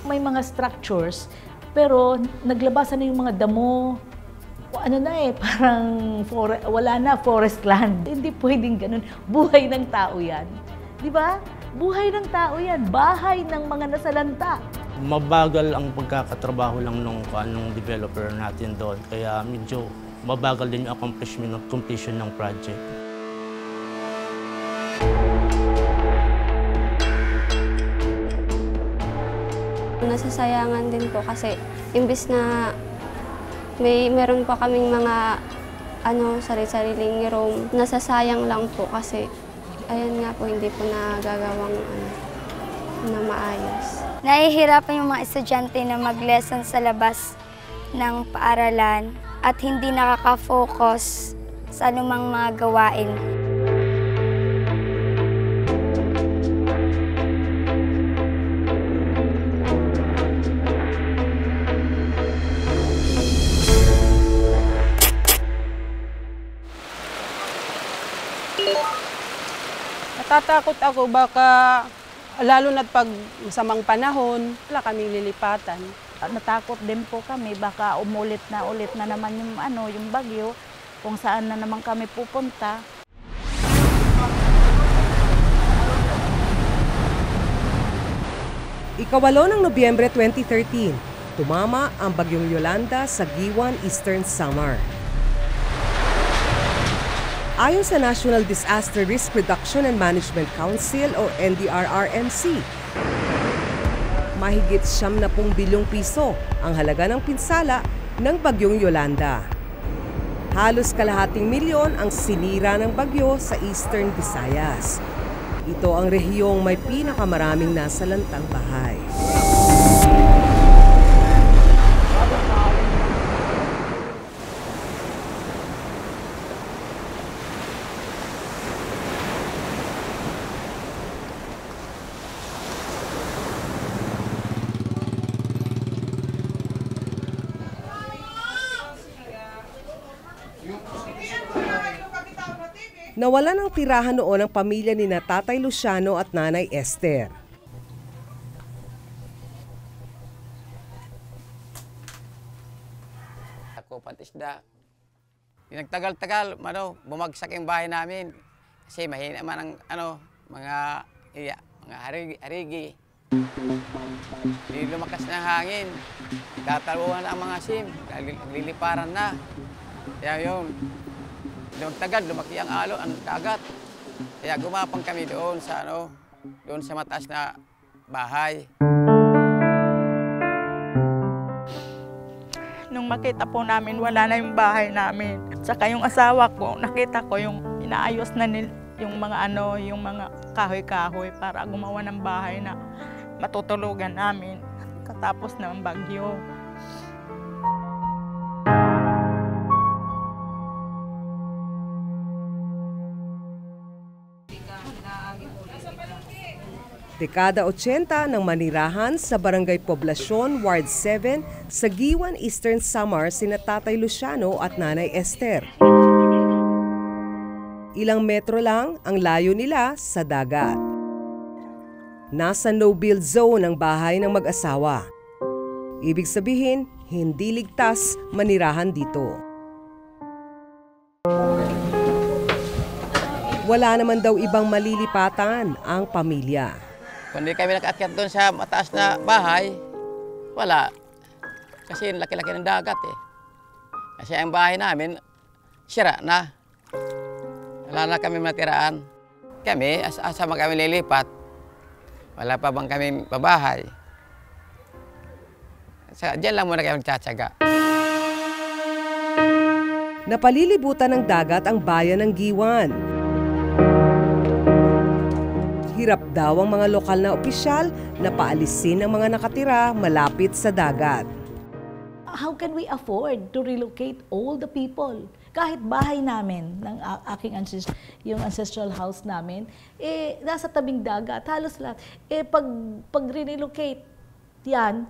may mga structures, pero naglabasan na yung mga damo. Ano na parang wala na, forest land. Hindi pwedeng ganun. Buhay ng tao yan. Di ba? Buhay ng tao yan. Bahay ng mga nasalanta. Mabagal ang pagkakatrabaho lang nung developer natin doon. Kaya medyo mabagal din yung completion ng project. Nasasayangan din po kasi imbis na meron pa kaming mga sarili-sariling room, nasasayang lang po kasi ayan nga po, hindi po nagagawang na maayos. Nahihirapan yung mga estudyante na mag-lesson sa labas ng paaralan at hindi nakaka-focus sa anumang mga gawain. Natatakot ako baka lalo na't pag masamang panahon, wala kaming lilipatan. Natakot din po kami, baka ulit na naman yung bagyo, kung saan na naman kami pupunta. Ikawalo ng Nobyembre 2013, tumama ang bagyong Yolanda sa Giwan, Eastern Samar. Ayon sa National Disaster Risk Reduction and Management Council o NDRRMC, mahigit 70 bilyong piso ang halaga ng pinsala ng bagyong Yolanda. Halos kalahating milyon ang sinira ng bagyo sa Eastern Visayas. Ito ang rehiyong may pinakamaraming nasalantang bahay. Nawalan ng tirahan noon ang pamilya ni Tatay Luciano at Nanay Esther. Ako patisda. Nagtagal-tagal, bumagsak yung bahay namin. Kasi mahina man ang mga harigi. Hindi lumakas na hangin. Tataluhan na ang mga sim. Liliparan na. Kaya yun. Noong tagal, lumaki ang dagat. Kaya gumapang kami doon sa mataas na bahay. Nung makita po namin, wala na yung bahay namin. Saka yung asawa ko, nakita ko yung inaayos na yung mga kahoy-kahoy para gumawa ng bahay na matutulugan namin katapos ng bagyo. Dekada 80 ng manirahan sa Barangay Poblasyon, Ward 7 sa Giwan, Eastern Samar sina Tatay Luciano at Nanay Esther. Ilang metro lang ang layo nila sa dagat. Nasa no-build zone ang bahay ng mag-asawa. Ibig sabihin, hindi ligtas manirahan dito. Wala naman daw ibang malilipatan ang pamilya. Kung di kami nakaakyat doon sa mataas na bahay, wala. Kasi laki-laki ng dagat eh. Kasi ang bahay namin, sira na. Wala na kami matiraan. Kami, asa kami lilipat, wala pa bang kami pabahay. Diyan lang muna kami magtsatsaga. Napalilibutan ng dagat ang bayan ng Giwan. Hirap daw ang mga lokal na opisyal na paalisin ang mga nakatira malapit sa dagat. How can we afford to relocate all the people? Kahit bahay namin, ng yung ancestral house namin, nasa tabing dagat, halos lahat. Pag relocate yan,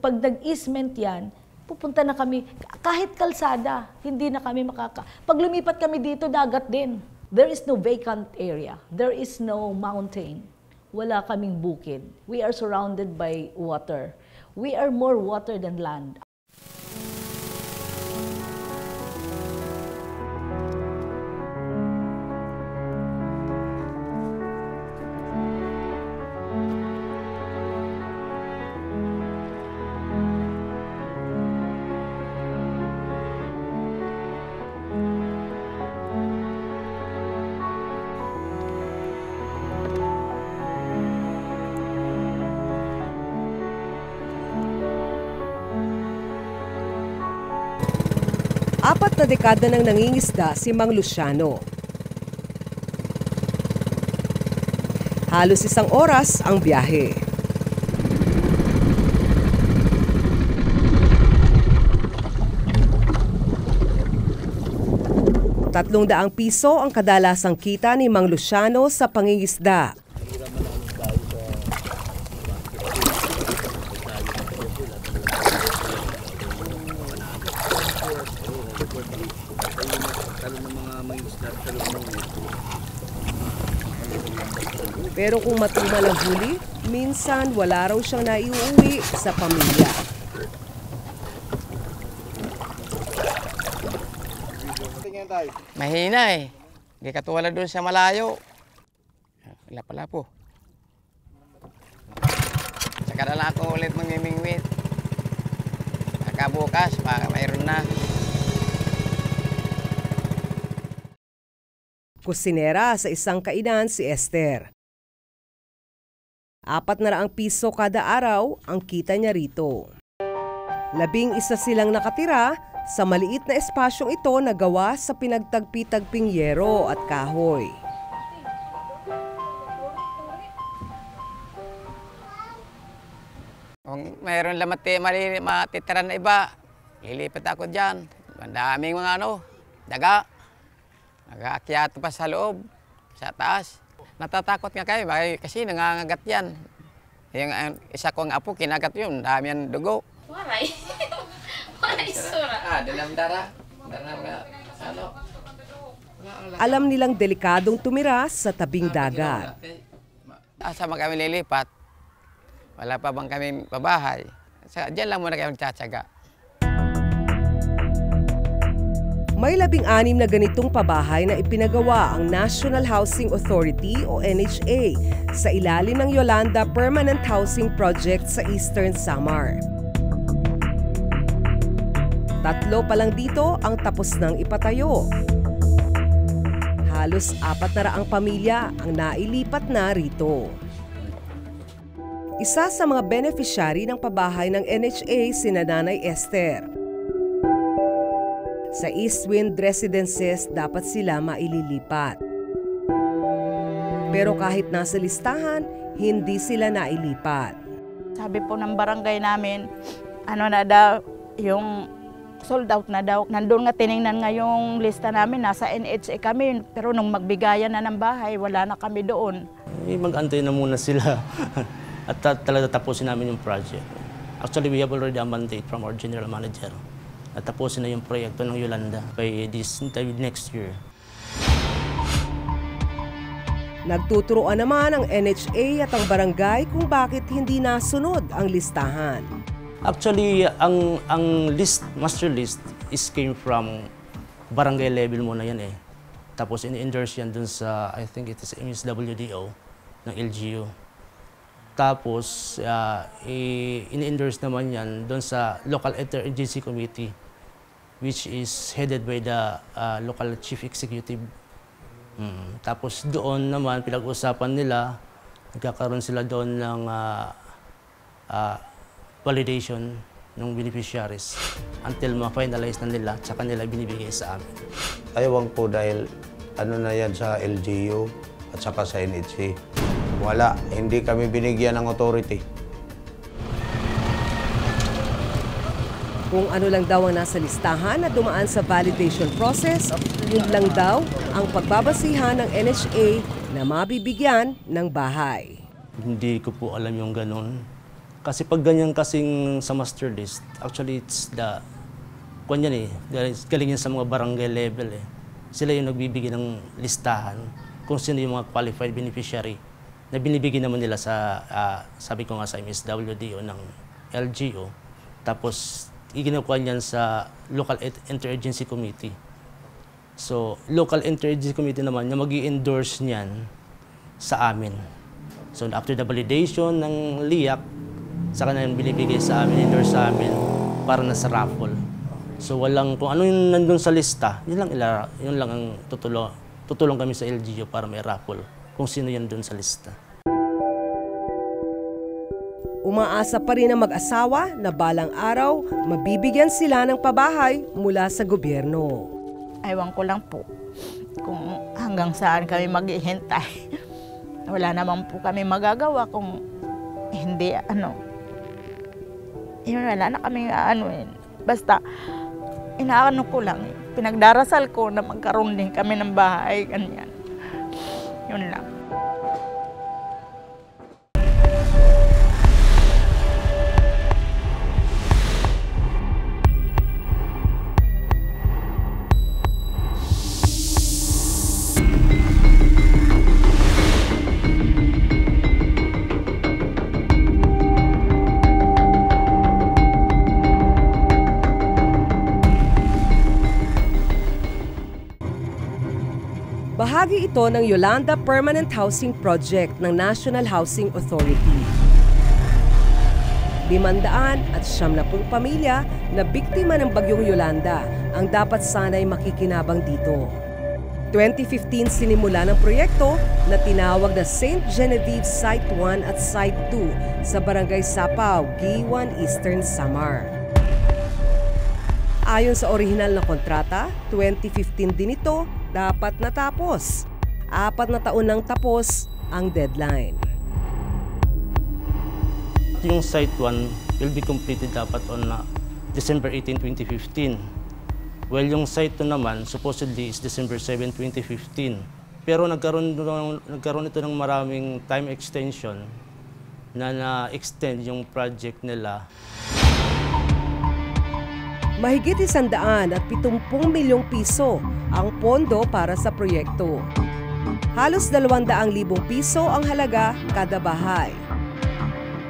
pag nag-easement yan, pupunta na kami, kahit kalsada, hindi na kami Pag lumipat kami dito, dagat din. There is no vacant area. There is no mountain wala kaming bukid. We are surrounded by water. We are more water than land. Apat na dekada nang nangingisda si Mang Luciano. Halos 1 oras ang biyahe. ₱300 ang kadalasang kita ni Mang Luciano sa pangingisda. Pero kung matumal ang huli, minsan wala raw siyang naiuwi sa pamilya. Mahina eh. Hindi katulad doon sa malayo. Wala pala po. Saka na lang ako ulit mamimingwit. Nakabukas, baka mayroon na. Kusinera sa isang kainan si Esther. ₱400 kada araw ang kita niya rito. 11 silang nakatira sa maliit na espasyong ito na gawa sa pinagtagpi-tagping yero at kahoy. Kung mayroon lang matitira na iba, lilipat ako dyan. Ang daming mga daga. Nag-aakyat pa sa loob, sa taas. Natatakot nga kayo kasi nangangagat yan. Yung isa kong apo, kinagat yun, dami yan dugo. Waray. Waray sura. Dalamdara. Alam nilang delikadong tumira sa tabing dagat. Asa kami lilipat, wala pa bang kami pabahay. Diyan lang muna kami tsatsaga. May 16 na ganitong pabahay na ipinagawa ang National Housing Authority o NHA sa ilalim ng Yolanda Permanent Housing Project sa Eastern Samar. 3 pa lang dito ang tapos nang ipatayo. Halos 400 pamilya ang nailipat na rito. Isa sa mga beneficiary ng pabahay ng NHA si Nanay Esther. Sa Eastwind Residences dapat sila maililipat. Pero kahit nasa listahan, hindi sila nailipat. Sabi po ng barangay namin, na daw, yung sold out na daw. Nandun nga tiningnan nga yung lista namin, nasa NHA kami. Pero nung magbigayan na ng bahay, wala na kami doon. Mag-antay na muna sila at talaga tapusin namin yung project. Actually, we have already a mandate from our general manager. At tapusin na yung proyekto ng Yolanda by next year. Nagtuturoan naman ang NHA at ang barangay kung bakit hindi nasunod ang listahan. Actually, ang master list came from barangay level muna yan eh. Tapos in-endorse yan dun sa, I think it is MSWDO ng LGU. Tapos, in-endorse naman yan doon sa Local Interagency Committee, which is headed by the local chief executive. Tapos doon naman, pinag-usapan nila, nagkakaroon sila doon ng validation ng beneficiaries until ma-finalize na nila, tsaka nila binibigay sa amin. Ayaw po dahil na yan sa LGU at saka sa NHC. Wala, hindi kami binigyan ng authority. Kung ano lang daw ang nasa listahan na dumaan sa validation process, yun lang daw ang pagbabasihan ng NHA na mabibigyan ng bahay. Hindi ko po alam yung ganun. Kasi pag ganyan kasing sa master list, actually it's galing yan sa mga barangay level eh. Sila yung nagbibigay ng listahan kung sino yung mga qualified beneficiary na binibigyan naman nila sa, sabi ko nga sa MSWDO ng LGU. Tapos, iginukuha niyan sa Local Interagency Committee. So, Local Interagency Committee naman, yung mag-i-endorse niyan sa amin. So, after the validation ng LIAC, saka na yung binibigay sa amin, endorse sa amin, para na sa raffle. So, walang, kung ano yung nandun sa lista, yun lang ang tutulong kami sa LGU para may raffle, kung sino yan dun sa lista. Umaasa pa rin ang mag-asawa na balang araw, mabibigyan sila ng pabahay mula sa gobyerno. Ewan ko lang po kung hanggang saan kami maghihintay. Wala naman po kami magagawa kung hindi yun, wala na kami basta inaano ko lang, pinagdarasal ko na magkaroon din kami ng bahay, ganyan. Yun lang. Bahagi ito ng Yolanda Permanent Housing Project ng National Housing Authority. 570 pamilya na biktima ng bagyong Yolanda ang dapat sanay makikinabang dito. 2015 sinimula ng proyekto na tinawag na St. Genevieve Site 1 at Site 2 sa Barangay Sapao, Giwan, Eastern Samar. Ayon sa orihinal na kontrata, 2015 din ito dapat natapos. 4 na taon nang tapos ang deadline. Yung Site 1 will be completed dapat on December 18, 2015. Well, yung Site 2 naman supposedly is December 7, 2015. Pero nagkaroon ito ng maraming time extension na na-extend yung project nila. Mahigit 170 milyong piso ang pondo para sa proyekto. Halos 200,000 piso ang halaga kada bahay.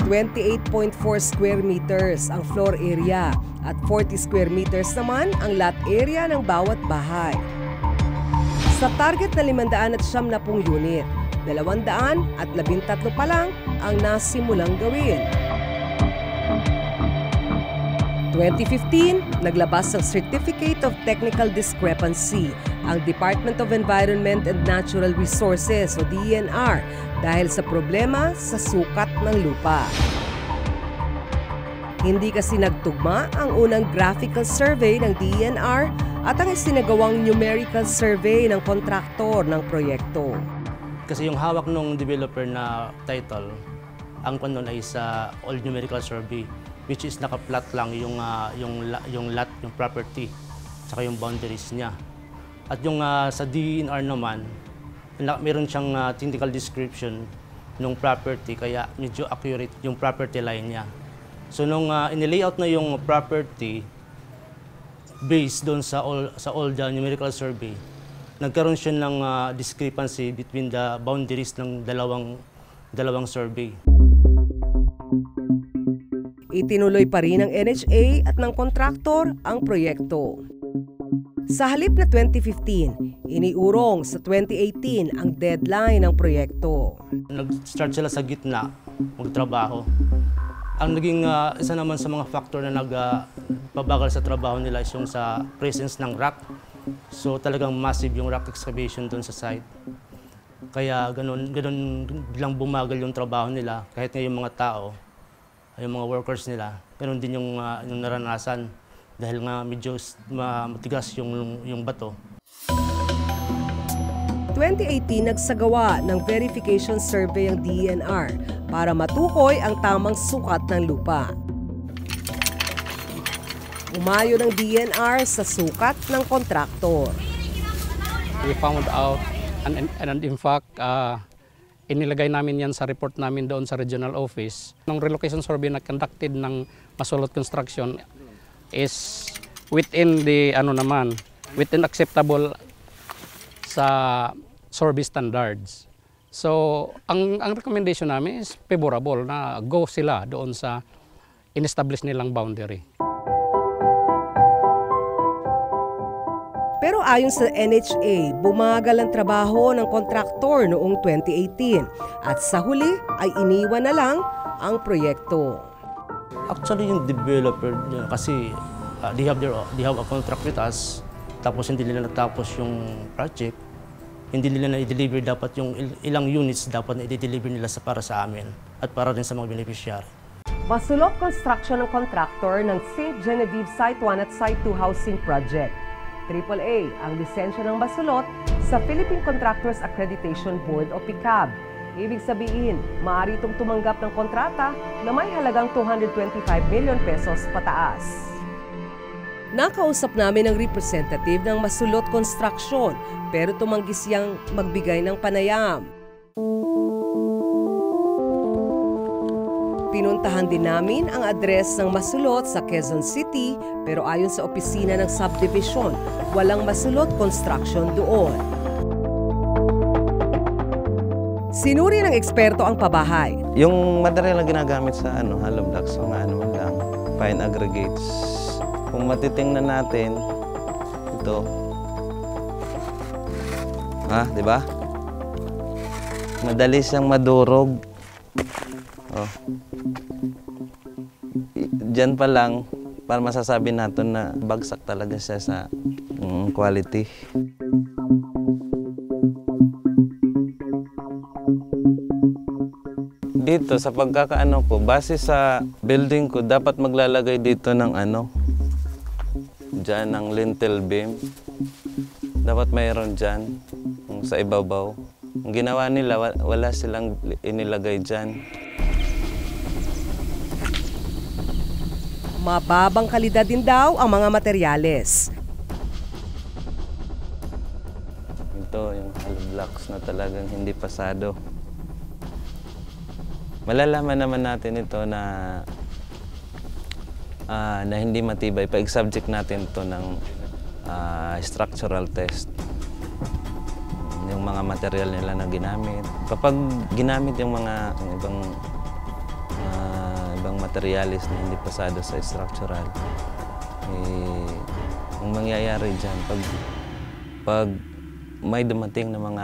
28.4 square meters ang floor area at 40 square meters naman ang lot area ng bawat bahay. Sa target na 570 unit, 213 pa lang ang nasimulang gawin. 2015, naglabas ng Certificate of Technical Discrepancy ang Department of Environment and Natural Resources o DENR dahil sa problema sa sukat ng lupa. Hindi kasi nagtugma ang unang graphical survey ng DENR at ang isinagawang numerical survey ng kontraktor ng proyekto. Kasi yung hawak ng developer na title, ang kunon ay sa old numerical survey, which is naka-plot lang yung lot, yung property, saka yung boundaries niya. At yung sa DENR naman, meron siyang technical description ng property, kaya medyo accurate yung property line niya. So nung inilayout na yung property, based doon sa old numerical survey, nagkaroon siya ng discrepancy between the boundaries ng dalawang survey. Itinuloy pa rin ng NHA at ng kontraktor ang proyekto. Sa halip na 2015, iniurong sa 2018 ang deadline ng proyekto. Nag-start sila sa gitna, magtrabaho. Ang naging isa naman sa mga factor na nagpabagal sa trabaho nila is yung sa presence ng rock. So talagang massive yung rock excavation doon sa site. Kaya ganun bilang bumagal yung trabaho nila, kahit nga yung mga tao, yung mga workers nila, ganun din yung naranasan dahil nga medyo matigas yung bato. 2018 nagsagawa ng verification survey ang DENR para matukoy ang tamang sukat ng lupa. Umayo ng DENR sa sukat ng kontraktor. We found out and in fact inilagay namin yan sa report namin doon sa regional office. Nung relocation survey na conducted ng Masolot Construction is within the within acceptable sa survey standards. So, ang recommendation namin is favorable na go sila doon sa in-establish nilang boundary. Pero ayon sa NHA, bumagal ang trabaho ng kontraktor noong 2018 at sa huli ay iniwan na lang ang proyekto. Actually, yung developer niya, kasi they have a contract with us, tapos hindi nila natapos yung project, hindi nila na-deliver dapat yung ilang units dapat na i-deliver nila para sa amin at para rin sa mga beneficiary. Masulot construction ng kontraktor ng St. Genevieve Site 1 at Site 2 Housing Project. AAA ang lisensya ng Masulot sa Philippine Contractors Accreditation Board o PICAB. Ibig sabihin, maaari itong tumanggap ng kontrata na may halagang 225 million pesos pataas. Nakausap namin ang representative ng Masulot Construction pero tumanggi siyang magbigay ng panayam. Pinuntahan din namin ang address ng Masulot sa Quezon City pero ayon sa opisina ng subdivision, walang Masulot Construction doon. Sinuri ng eksperto ang pabahay. Yung material na ginagamit sa hollow blocks, mga lang, fine aggregates. Kung matitingnan natin, ito. Di ba? Madali siyang madurog. Oh. Diyan pa lang, para masasabi natin na bagsak talaga siya sa quality. Dito, sa pagkakaano ko, base sa building ko, dapat maglalagay dito ng dyan ng lintel beam. Dapat mayroon dyan, sa ibabaw. Ang ginawa nila, wala silang inilagay dyan. Mababang kalidad din daw ang mga materyales. Ito yung hollow blocks na talagang hindi pasado. Malalaman naman natin ito na hindi matibay pag subject natin ito ng structural test. Yung mga material nila na ginamit. Kapag ginamit yung mga ibang materialis na hindi pasado sa structural, ang mangyayari dyan, pag may dumating na mga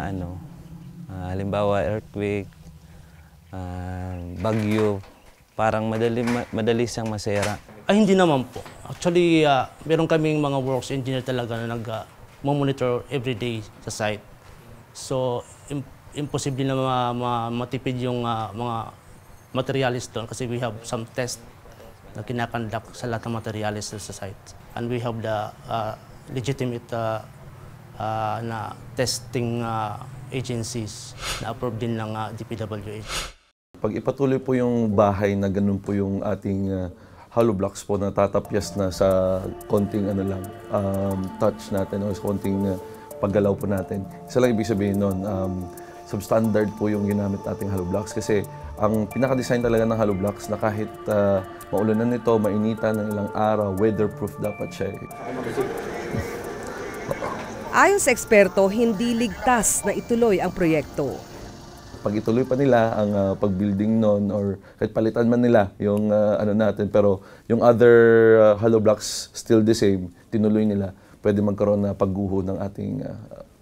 halimbawa earthquake, bagyo, parang madali siyang masira. Ay, hindi naman po. Actually, meron kaming mga works engineer talaga na nag-monitor everyday sa site. So, imposible na matipid yung mga materialis doon kasi we have some test na kinakandak sa lahat ng materialis sa site. And we have the legitimate na testing agencies na approved din ng DPWH. Pag ipatuloy po yung bahay na ganun po yung ating hollow blocks po na tatapyas na sa konting touch natin o konting paggalaw po natin. Isa lang ibig sabihin nun, substandard po yung ginamit nating hollow blocks kasi ang pinaka-design talaga ng hollow blocks na kahit maulanan nito, mainitan ng ilang araw, weatherproof dapat siya. Ayon sa eksperto, hindi ligtas na ituloy ang proyekto. Pag ituloy pa nila ang pag-building nun or kahit palitan man nila yung natin, pero yung other hollow blocks still the same, tinuloy nila, pwede magkaroon na pagguho ng ating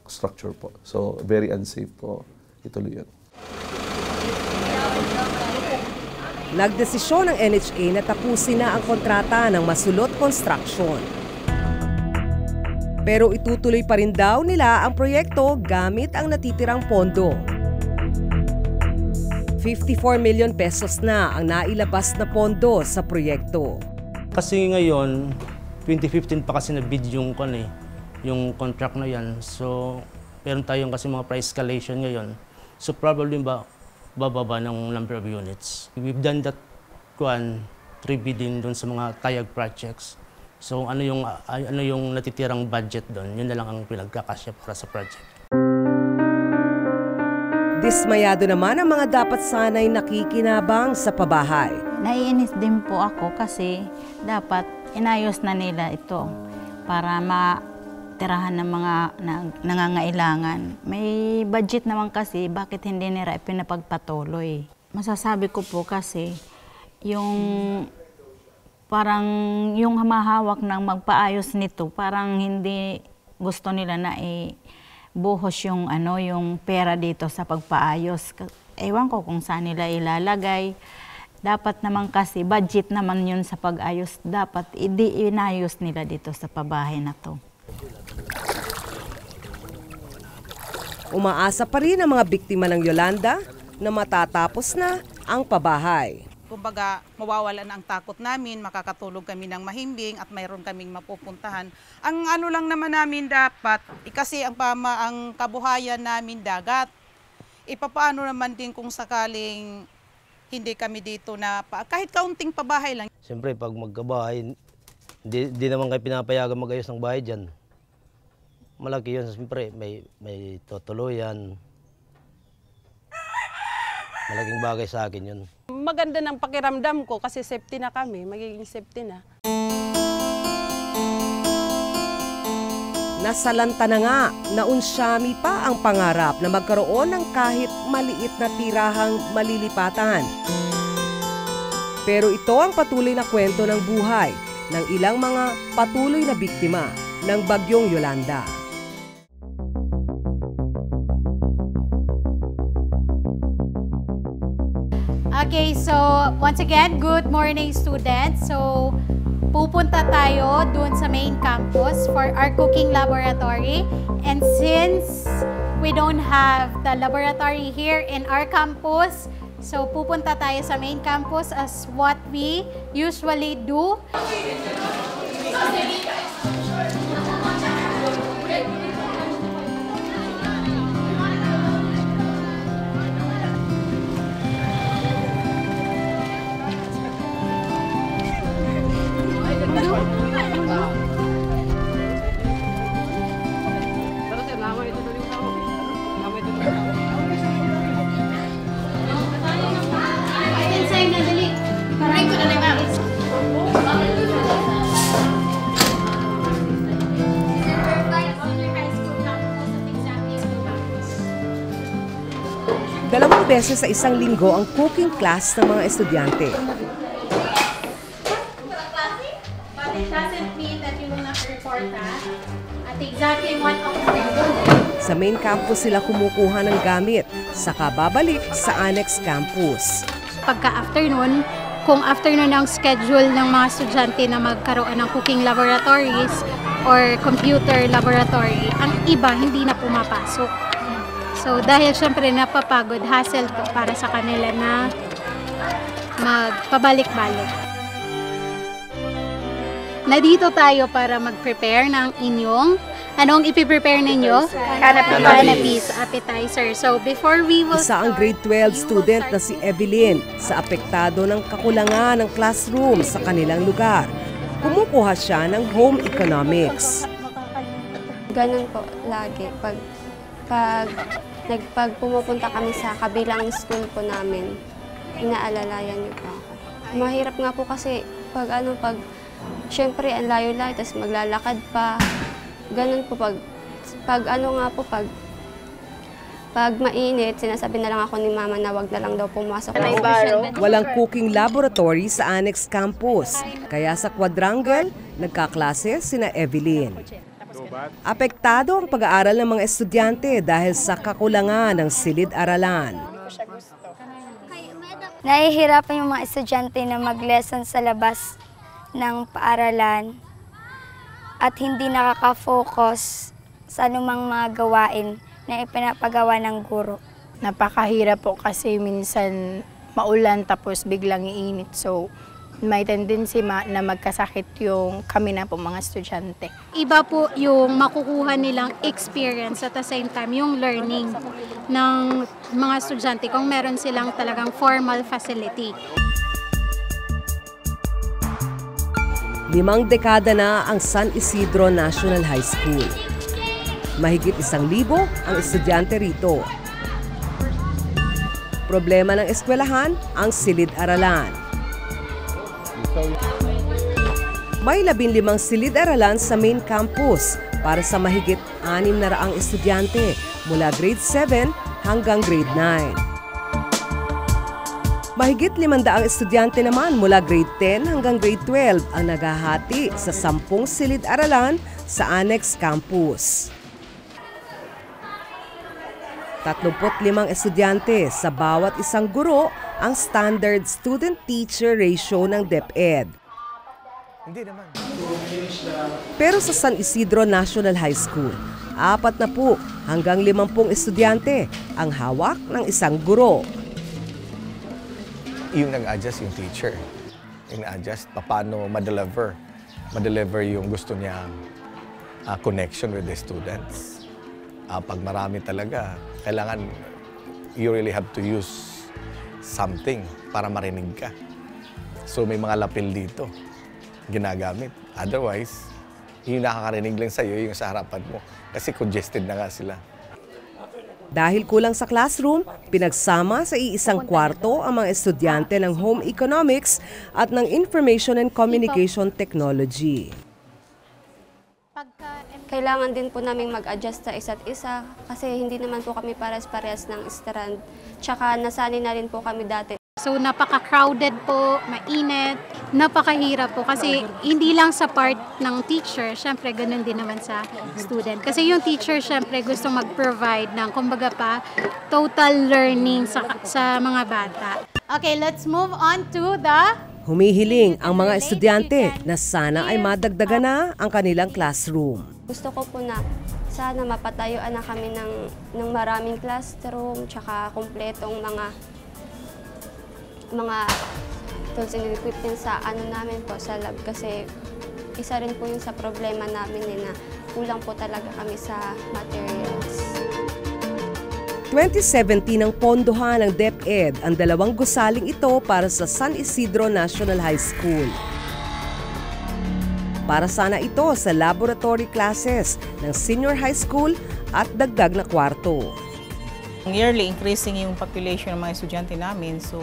structure po. So, very unsafe po ituloy yun. Nagdesisyon ng NHA na tapusin na ang kontrata ng Masulot Construction. Pero itutuloy pa rin daw nila ang proyekto gamit ang natitirang pondo. 54 million pesos na ang nailabas na pondo sa proyekto. Kasi ngayon, 2015 pa kasi na-bid yung contract na yan. So, meron tayong kasi mga price escalation ngayon. So, probably bababa ng number of units. We've done that pre-bidding doon sa mga tayag projects. So, ano yung natitirang budget doon, yun na lang ang pinagkakasya para sa project. Dismayado naman ang mga dapat sanay nakikinabang sa pabahay. Naiinis din po ako kasi dapat inayos na nila ito para tirahan ng mga nangangailangan. May budget naman kasi, bakit hindi nila pinapagpatuloy? Masasabi ko po kasi, yung parang yung humahawak ng magpaayos nito, parang hindi gusto nila na buhos yung yung pera dito sa pagpaayos. Ewan ko kung saan nila ilalagay. Dapat naman kasi budget naman yun sa pag-ayos, dapat inayos nila dito sa pabahay na to. Umaasa pa rin ang mga biktima ng Yolanda na matatapos na ang pabahay. Kumbaga, mawawalan ang takot namin, makakatulog kami ng mahimbing at mayroon kaming mapupuntahan. Ang ano lang naman namin dapat, kasi ang kabuhayan namin dagat. Ipapaano naman din kung sakaling hindi kami dito na, kahit kaunting pabahay lang. Siyempre, pag magkabahay, hindi naman kayo pinapayagan mag-ayos ng bahay dyan. Malaki yun, siyempre, may tutuluyan. Malaking bagay sa akin yun. Maganda ng pakiramdam ko kasi safety na kami, magiging safety na. Nasalanta na nga na unsyami pa ang pangarap na magkaroon ng kahit maliit na tirahang malilipatan. Pero ito ang patuloy na kwento ng buhay ng ilang mga patuloy na biktima ng Bagyong Yolanda. Okay, so once again, good morning students. So pupunta tayo dun sa main campus for our cooking laboratory. And since we don't have the laboratory here in our campus, so pupunta tayo sa main campus as what we usually do. Dalawang beses sa isang linggo ang cooking class ng mga estudyante. But it doesn't mean that you will not report that at exactly 1 o'clock. Sa main campus sila kumukuha ng gamit, saka babalik sa annex campus. Pagka-afternoon, kung afternoon ang schedule ng mga estudyante na magkaroon ng cooking laboratories or computer laboratory, ang iba hindi na pumapasok. So dahil syempre napapagod, hassle to para sa kanila na magpabalik-balik. Nandito tayo para mag-prepare ng inyong, anong ipiprepare ninyo? Canapes, appetizer. So before we will Isa ang grade 12 student na si Evelyn sa apektado ng kakulangan ng classroom sa kanilang lugar. Kumukuha siya ng home economics. Ganun po lagi. Pag pumupunta kami sa kabilang school po namin, inaalalayan niyo po ako. Mahirap nga po kasi pag syempre ang layo-layo, tapos maglalakad pa. Ganun po pag mainit, sinasabi na lang ako ni mama na wag na lang daw pumasok. Walang cooking laboratory sa annex campus, kaya sa quadrangle, nagkaklase sina Evelyn. Apektado ang pag-aaral ng mga estudyante dahil sa kakulangan ng silid-aralan. Nahihirapan yung mga estudyante na mag-lesson sa labas ng paaralan at hindi nakaka-focus sa anumang mga gawain na ipinapagawa ng guro. Napakahirap po kasi minsan maulan tapos biglang iinit. So may tendency na magkasakit kami na po mga estudyante. Iba po yung makukuha nilang experience at the same time yung learning ng mga estudyante kung meron silang talagang formal facility. 5 dekada na ang San Isidro National High School. Mahigit 1,000 ang estudyante rito. Problema ng eskwelahan ang silid-aralan. May 15 silid-aralan sa main campus, para sa mahigit 600 estudyante mula grade 7 hanggang grade 9. Mahigit 500 estudyante naman mula grade 10 hanggang grade 12 ang naghahati sa 10 silid-aralan sa Annex Campus. 35 estudyante sa bawat isang guro ang standard student-teacher ratio ng DepEd. Hindi naman. Pero sa San Isidro National High School, 40 hanggang 50 estudyante ang hawak ng isang guro. Yung nag-adjust yung teacher. Yung nag-adjust paano ma-deliver yung gusto niyang connection with the students. Pag marami talaga, kailangan you really have to use something para marinig ka. So may mga lapel dito ginagamit. Otherwise, yung nakakarinig lang sa'yo, yung sa harapan mo. Kasi congested na nga sila. Dahil kulang sa classroom, pinagsama sa iisang kwarto ang mga estudyante ng Home Economics at ng Information and Communication Technology. Kailangan din po namin mag-adjust sa isa't isa kasi hindi naman po kami pares-parehas ng strand. Tsaka nasanay na rin po kami dati. So napaka-crowded po, mainit, napakahirap po kasi hindi lang sa part ng teacher, syempre ganun din naman sa student. Kasi yung teacher syempre gusto mag-provide ng kumbaga pa total learning sa mga bata. Okay, let's move on to the... Humihiling ang mga estudyante na sana ay madagdagan na ang kanilang classroom. Gusto ko po na sana mapatayuan na kami ng maraming classroom tsaka kumpletong mga tools and equipment sa namin po sa lab kasi isa rin po yung sa problema namin na kulang po talaga kami sa materials. 2017 ang pondohan ng DepEd ang 2 gusaling ito para sa San Isidro National High School. Para sana ito sa laboratory classes ng senior high school at dagdag na kwarto. Yearly increasing yung population ng mga estudyante namin, so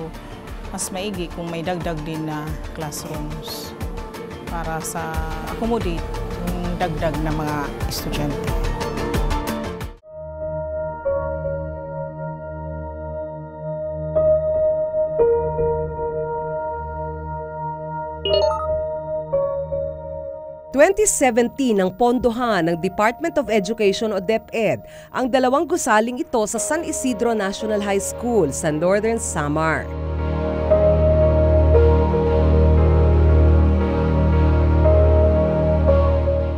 mas maigi kung may dagdag din na classrooms para sa accommodate yung dagdag na mga estudyante. Noong 2017 ang pondohan ng Department of Education o DepEd ang 2 gusaling ito sa San Isidro National High School sa Northern Samar.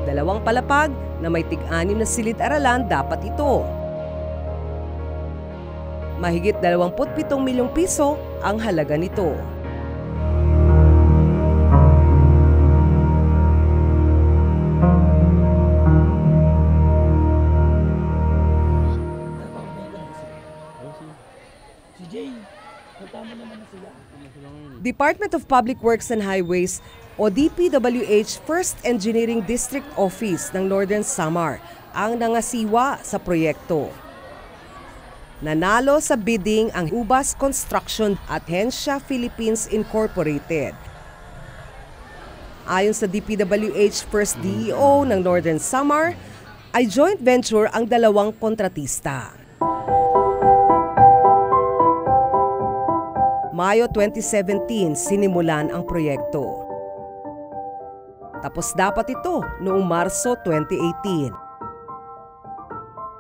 Dalawang palapag na may tig-6 na silid-aralan dapat ito. Mahigit 27 milyong piso ang halaga nito. Department of Public Works and Highways o DPWH First Engineering District Office ng Northern Samar ang nangasiwa sa proyekto. Nanalo sa bidding ang Ubas Construction at Hensha Philippines Incorporated. Ayon sa DPWH First DEO ng Northern Samar, ay joint venture ang 2 kontratista. Mayo 2017, sinimulan ang proyekto. Tapos dapat ito noong Marso 2018.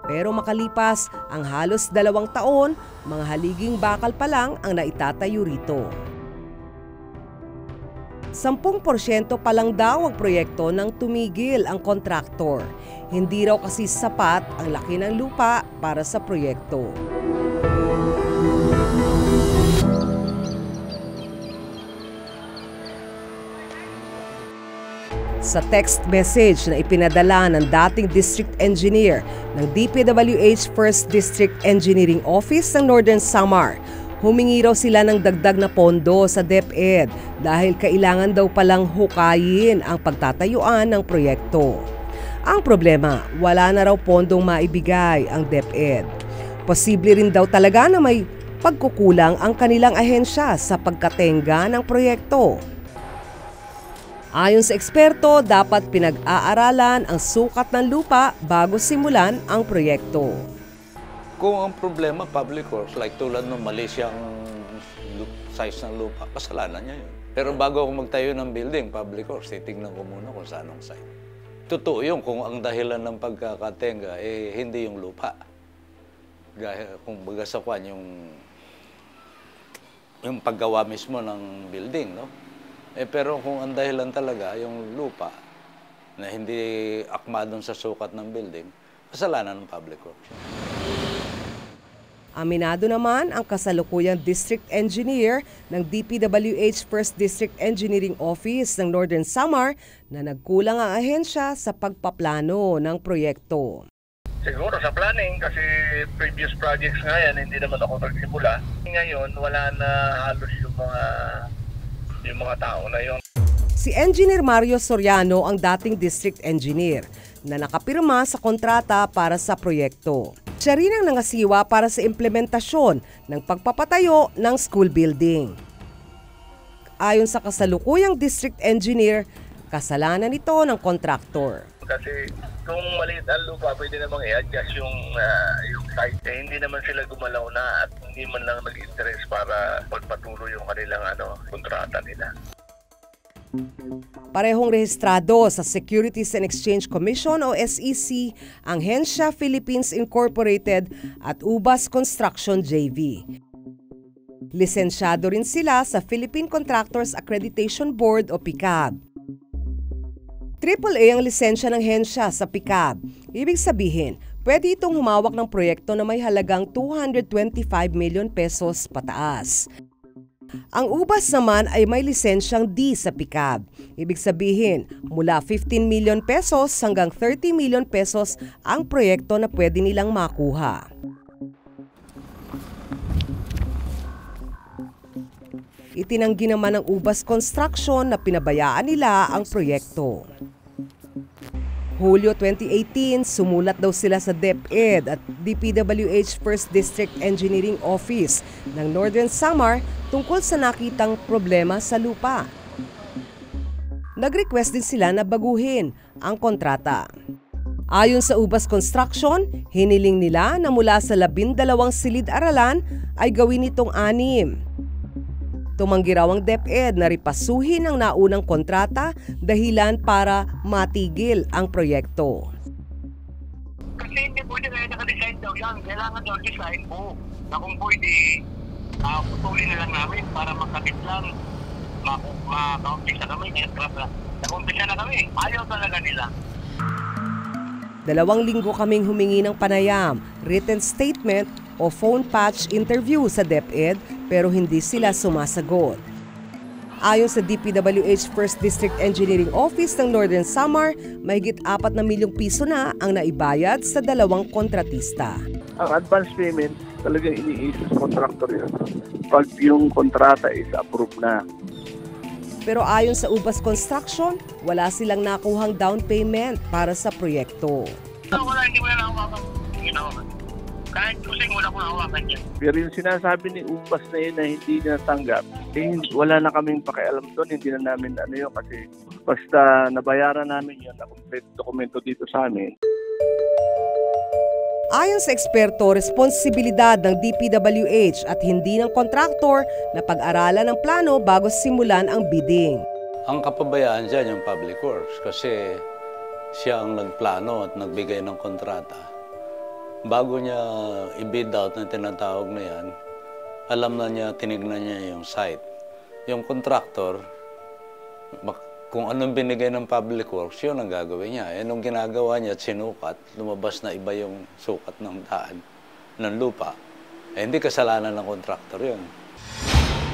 Pero makalipas ang halos 2 taon, mga haliging bakal pa lang ang naitatayo rito. 10% pa lang daw ang proyekto nang tumigil ang kontraktor. Hindi raw kasi sapat ang laki ng lupa para sa proyekto. Sa text message na ipinadala ng dating district engineer ng DPWH First District Engineering Office ng Northern Samar, humingi raw sila ng dagdag na pondo sa DepEd dahil kailangan daw palang hukayin ang pagtatayuan ng proyekto. Ang problema, wala na raw pondong maibigay ang DepEd. Posible rin daw talaga na may pagkukulang ang kanilang ahensya sa pagkatenga ng proyekto. Ayon sa eksperto, dapat pinag-aaralan ang sukat ng lupa bago simulan ang proyekto. Kung ang problema, public works, like tulad ng mali siyang size ng lupa, kasalanan niya yun. Pero bago ako magtayo ng building, public works, titignan ko muna kung saan ang site. Totoo yun, kung ang dahilan ng pagkakatenga, hindi yung lupa. Kung baga sa kwan, yung paggawa mismo ng building, no? Pero kung ang dahilan talaga, yung lupa, na hindi akma doon sa sukat ng building, kasalanan ng public works. Aminado naman ang kasalukuyang District Engineer ng DPWH 1st District Engineering Office ng Northern Samar na nagkulang ang ahensya sa pagpaplano ng proyekto. Siguro sa planning kasi previous projects nga yan, hindi naman ako nagsimula. Ngayon, wala na halos yung mga tao na yon. Si Engineer Mario Soriano ang dating District Engineer na nakapirma sa kontrata para sa proyekto. Siya rin ang nangasiwa para sa implementasyon ng pagpapatayo ng school building. Ayon sa kasalukuyang District Engineer, kasalanan ito ng kontraktor. Kasi kung maliit ang lupa, pwede namang i-adjust yung site. Hindi naman sila gumalaw na at hindi man lang nag-interest para pagpatuloy yung kanilang kontrata nila. Parehong rehistrado sa Securities and Exchange Commission o SEC ang Hensha Philippines Incorporated at Ubas Construction JV. Lisensyado rin sila sa Philippine Contractors Accreditation Board o PICAB. AAA ang lisensya ng Hensha sa PICAB. Ibig sabihin, pwede itong humawak ng proyekto na may halagang 225 million pesos pataas. Ang Ubas naman ay may lisensyang D sa PICAB. Ibig sabihin, mula 15 million pesos hanggang 30 million pesos ang proyekto na pwede nilang makuha. Itinanggi naman ng Ubas Construction na pinabayaan nila ang proyekto. Hulyo 2018, sumulat daw sila sa DepEd at DPWH 1st District Engineering Office ng Northern Samar tungkol sa nakitang problema sa lupa. Nag-request din sila na baguhin ang kontrata. Ayon sa Ubas Construction, hiniling nila na mula sa 12 silid-aralan ay gawin itong 6. Tumanggi raw ang DepEd na ripasuhin ang naunang kontrata dahilan para matigil ang proyekto. Kasi hindi pwede na naka-design daw yan. Kailangan daw design po na kung pwede putulin na lang namin para makabit lang. Maka-umpisa kami. Nag-umpisa na kami. Ayaw talaga nila. 2 linggo kaming humingi ng panayam, written statement o phone patch interview sa DepEd pero hindi sila sumasagot. Ayon sa DPWH 1st District Engineering Office ng Northern Samar, mahigit 4 na milyong piso na ang naibayad sa 2 kontratista. Ang advance payment talagang ini-issue sa contractor yun. Pag yung kontrata is approved na. Pero ayon sa Ubas Construction, wala silang nakuhang down payment para sa proyekto. Hindi mo na nahawakan. Kahit kusing wala ko nahawakan yan. Pero yung sinasabi ni Ubas na yun na hindi natanggap, wala na kaming pakialam doon. Hindi na namin yun kasi basta nabayaran namin yun na complete dokumento dito sa amin. Ayon sa eksperto, responsibilidad ng DPWH at hindi ng kontraktor na pag-aralan ang plano bago simulan ang bidding. Ang kapabayaan dyan yung Public Works kasi siya ang nagplano at nagbigay ng kontrata. Bago niya i-bid out na tinatawag na yan, alam na niya, tinignan niya yung site. Yung kontraktor, kung anong binigay ng Public Works, yun ang gagawin niya. Nung ginagawa niya at sinukat, lumabas na iba yung sukat ng daan ng lupa. Hindi kasalanan ng kontraktor yun.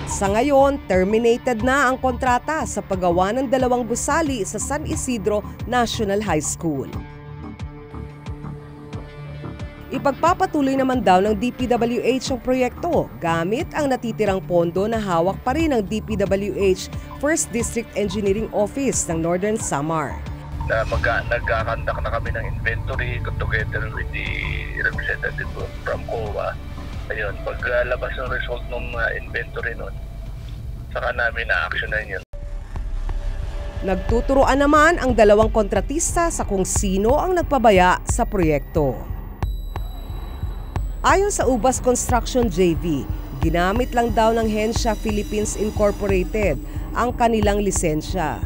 Sa ngayon, terminated na ang kontrata sa paggawa ng 2 gusali sa San Isidro National High School. Ipagpapatuloy naman daw ng DPWH ang proyekto gamit ang natitirang pondo na hawak pa rin ng DPWH 1st District Engineering Office ng Northern Samar. Nagkakandak na kami ng inventory together with the representative from COA. Ayun, paglabas ng result ng inventory nun, saka namin na-actionan yun. Nagtuturoan naman ang dalawang kontratista sa kung sino ang nagpabaya sa proyekto. Ayon sa Ubas Construction JV, ginamit lang daw ng Hensha Philippines Incorporated ang kanilang lisensya.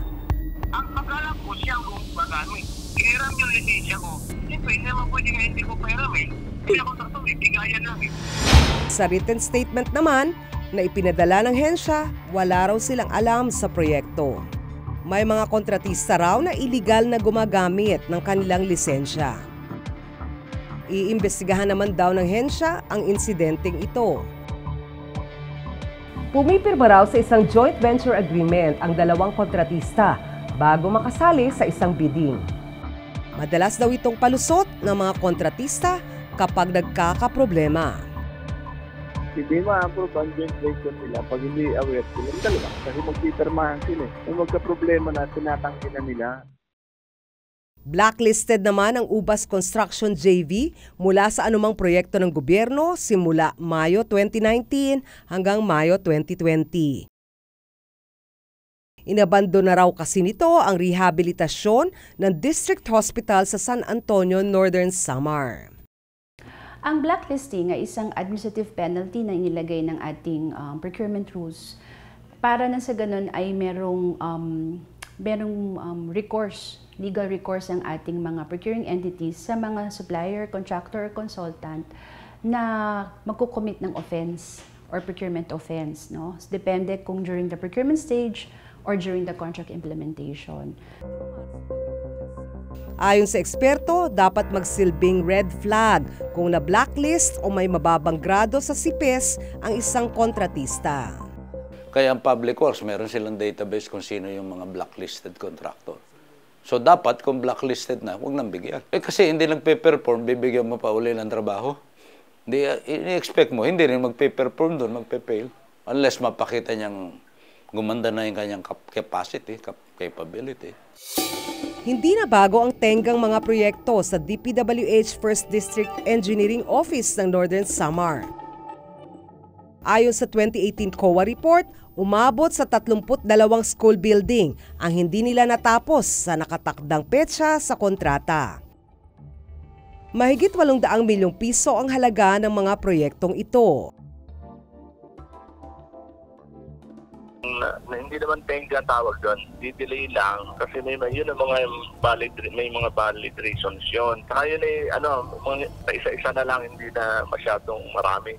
Ang pag-alam ko siya ang gumagamit. Hiniram yung lisensya ko. Siyempre, hindi naman pwede nga hindi ko pairam eh. Hindi ako taktong eh, bigayan lang eh. Sa written statement naman na ipinadala ng Hensha, wala raw silang alam sa proyekto. May mga kontratista raw na iligal na gumagamit ng kanilang lisensya. Iimbestigahan naman daw ng Hensha ang insidenteng ito. Pumipirma raw sa isang joint venture agreement ang dalawang kontratista bago makasali sa isang bidding. Madalas daw itong palusot ng mga kontratista kapag nagkakaproblema. Hindi ma-approve ang joint venture nila pag hindi aware sila. Talaga, kasi magpipirmahan sila. Kung magka-problema na, tinatanggi na nila. Blacklisted naman ang Ubas Construction JV mula sa anumang proyekto ng gobyerno simula Mayo 2019 hanggang Mayo 2020. Inabando na raw kasi nito ang rehabilitasyon ng District Hospital sa San Antonio, Northern Samar. Ang blacklisting ay isang administrative penalty na inilagay ng ating procurement rules para na sa ganun ay merong recourse, legal recourse ang ating mga procuring entities sa mga supplier, contractor, consultant na magkukommit ng offense or procurement offense. No? Depende kung during the procurement stage or during the contract implementation. Ayon sa eksperto, dapat magsilbing red flag kung na-blacklist o may mababang grado sa CIPES ang isang kontratista. Kaya ang Public Works, meron silang database kung sino yung mga blacklisted contractor. So dapat kung blacklisted na, huwag nang bigyan. Kasi hindi nagpe-perform, bibigyan mo pa uli ng trabaho. Ini-expect mo, hindi rin magpe-perform doon, magpe-fail. Unless mapakita niyang gumanda na yung kanyang capacity, capability. Hindi na bago ang tenggang mga proyekto sa DPWH First District Engineering Office ng Northern Samar. Ayon sa 2018 COA report, umabot sa 32 school building ang hindi nila natapos sa nakatakdang petsa sa kontrata. Mahigit 800 milyong piso ang halaga ng mga proyektong ito. Hindi naman tenga tawag doon, didelay lang kasi may yun ang mga valid reasons yun. Saka yun ay isa-isa na lang, hindi na masyadong marami.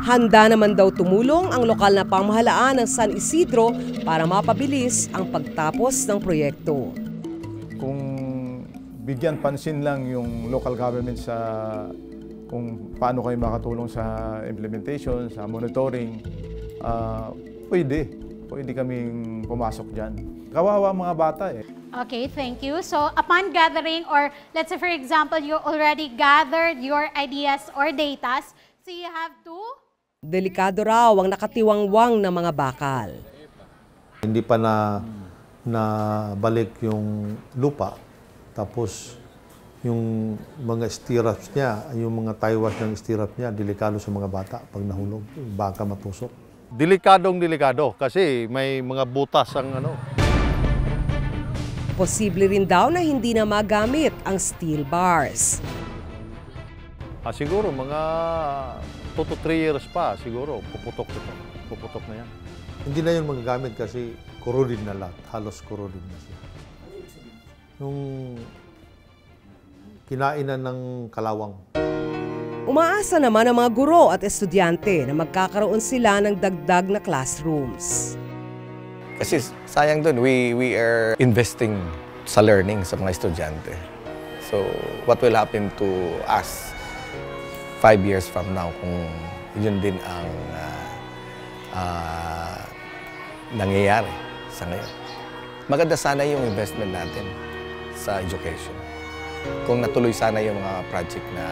Handa naman daw tumulong ang lokal na pamahalaan ng San Isidro para mapabilis ang pagtapos ng proyekto. Kung bigyan pansin lang yung local government sa kung paano kayo makatulong sa implementation, sa monitoring, pwede kaming pumasok dyan. Kawawa mga bata eh. Okay, thank you. So upon gathering, or let's say for example, you already gathered your ideas or datas, so you have to... Delikado raw ang nakatiwangwang na mga bakal. Hindi pa na balik yung lupa, tapos yung mga stirrups niya, yung mga taywas ng stirrup niya, delikado sa mga bata pag nahulog, baka matusok. Delikado kasi may mga butas ang Posible rin daw na hindi na magamit ang steel bars. Siguro mga 2 to 3 years pa, siguro puputok na yan. Hindi na yun magagamit kasi corroded na lahat, halos corroded na siya. Yung kinainan ng kalawang. Umaasa naman ang mga guro at estudyante na magkakaroon sila ng dagdag na classrooms. Kasi sayang doon, we are investing sa learning sa mga estudyante. So what will happen to us 5 years from now kung yun din ang nangyayari sa ngayon? Maganda sana yung investment natin sa education. Kung natuloy sana yung mga project na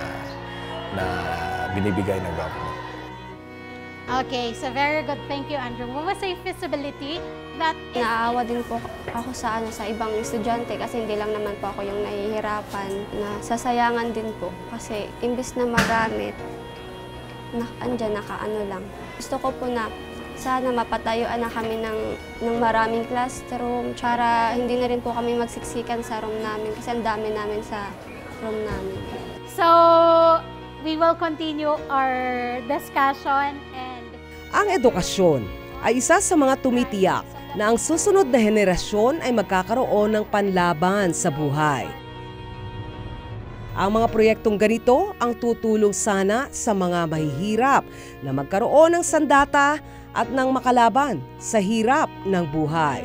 binibigay ng government. Okay, so very good. Thank you, Andrew. What was the feasibility that... Naaawa din po ako sa ibang estudyante kasi hindi lang naman po ako yung nahihirapan, na sasayangan din po kasi imbis na magamit, andyan nakaano lang. Gusto ko po na sana mapatayuan na kami ng maraming classroom, tsara hindi na rin po kami magsiksikan sa room namin kasi ang dami namin sa room namin. So, we will continue our discussion and... Ang edukasyon ay isa sa mga tumitiyak na ang susunod na henerasyon ay magkakaroon ng panlaban sa buhay. Ang mga proyektong ganito ang tutulong sana sa mga mahihirap na magkaroon ng sandata at ng makalaban sa hirap ng buhay.